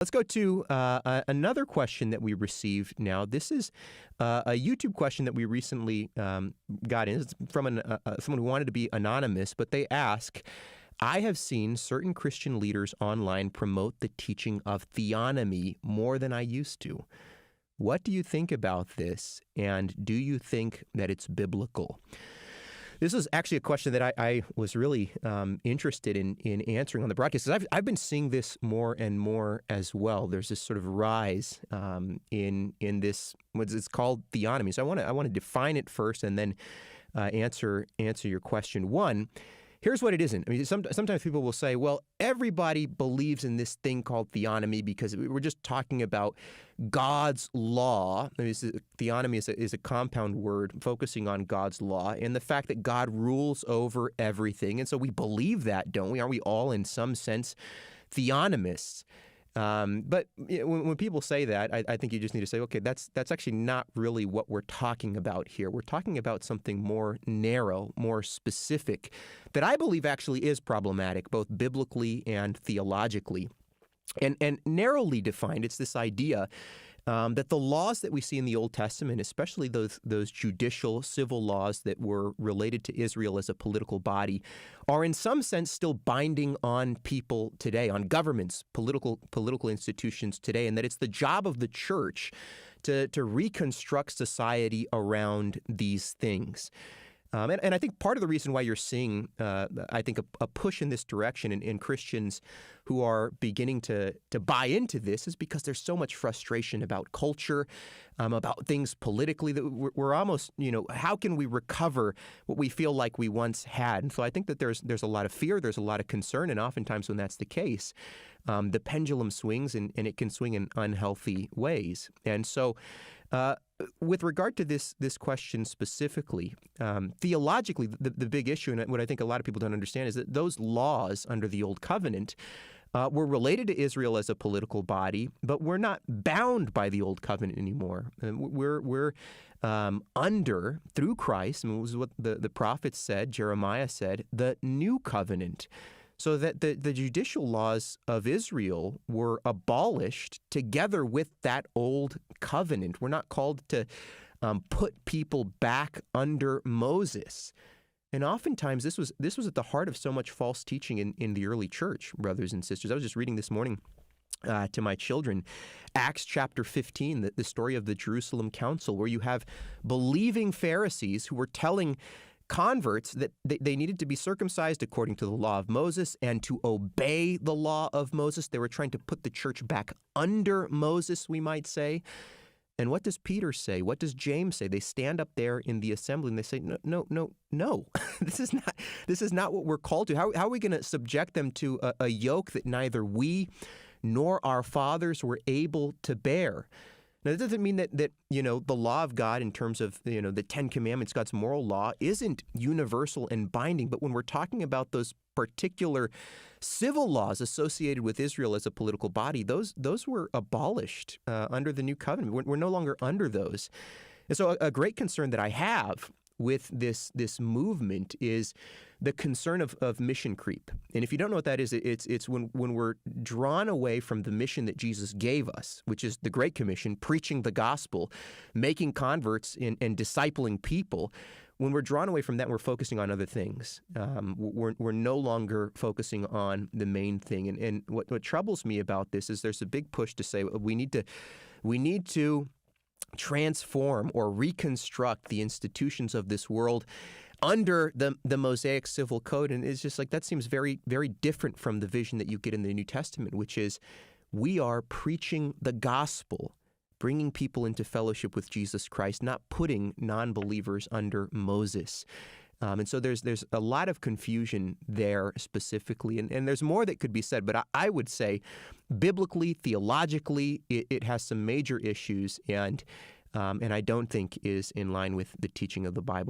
Let's go to another question that we received now. This is a YouTube question that we recently got in. It's from someone who wanted to be anonymous, but they ask, I have seen certain Christian leaders online promote the teaching of theonomy more than I used to. What do you think about this, and do you think that it's biblical? This is actually a question that I was really interested in answering on the broadcast, because I've been seeing this more and more as well. There's this sort of rise in this, it's called theonomy. So I want to define it first and then answer your question. One, here's what it isn't. I mean, sometimes people will say, well, everybody believes in this thing called theonomy because we're just talking about God's law. I mean, theonomy is a compound word focusing on God's law and the fact that God rules over everything. And so we believe that, don't we? Aren't we all, in some sense, theonomists? But when people say that, I think you just need to say, okay, that's actually not really what we're talking about here. We're talking about something more narrow, more specific, that I believe actually is problematic, both biblically and theologically. And narrowly defined, it's this idea that the laws that we see in the Old Testament, especially those judicial, civil laws that were related to Israel as a political body, are in some sense still binding on people today, on governments, political institutions today, and that it's the job of the church to reconstruct society around these things. And I think part of the reason why you're seeing, I think, a push in this direction in Christians who are beginning to buy into this is because there's so much frustration about culture, about things politically, that we're almost, how can we recover what we feel like we once had? And so I think that there's a lot of fear, there's a lot of concern, and oftentimes when that's the case, the pendulum swings and it can swing in unhealthy ways. And so with regard to this question specifically, theologically, the big issue, and what I think a lot of people don't understand, is that those laws under the Old Covenant were related to Israel as a political body, but we're not bound by the Old Covenant anymore. We're under, through Christ, and it was what the prophets said, Jeremiah said, the new covenant. So that the judicial laws of Israel were abolished together with that old covenant. We're not called to put people back under Moses. And oftentimes this was at the heart of so much false teaching in the early church, brothers and sisters. I was just reading this morning to my children, Acts chapter 15, the story of the Jerusalem Council, where you have believing Pharisees who were telling converts that they needed to be circumcised according to the law of Moses and to obey the law of Moses. They were trying to put the church back under Moses, we might say. And what does Peter say? What does James say? They stand up there in the assembly and they say, no. This is not what we're called to. How are we going to subject them to a yoke that neither we nor our fathers were able to bear? Now, that doesn't mean that the law of God in terms of, the Ten Commandments, God's moral law, isn't universal and binding. But when we're talking about those particular civil laws associated with Israel as a political body, those were abolished under the New Covenant. We're no longer under those. And so a great concern that I have with this movement is the concern of mission creep. And if you don't know what that is, it's when we're drawn away from the mission that Jesus gave us, which is the Great Commission, preaching the gospel, making converts and discipling people. When we're drawn away from that, we're focusing on other things. We're no longer focusing on the main thing. And what troubles me about this is there's a big push to say we need to transform or reconstruct the institutions of this world under the Mosaic civil code. And it's just like, that seems very, very different from the vision that you get in the New Testament, which is we are preaching the gospel, bringing people into fellowship with Jesus Christ, not putting non-believers under Moses. And so there's a lot of confusion there specifically, and there's more that could be said, but I would say biblically, theologically, it has some major issues, and I don't think is in line with the teaching of the Bible.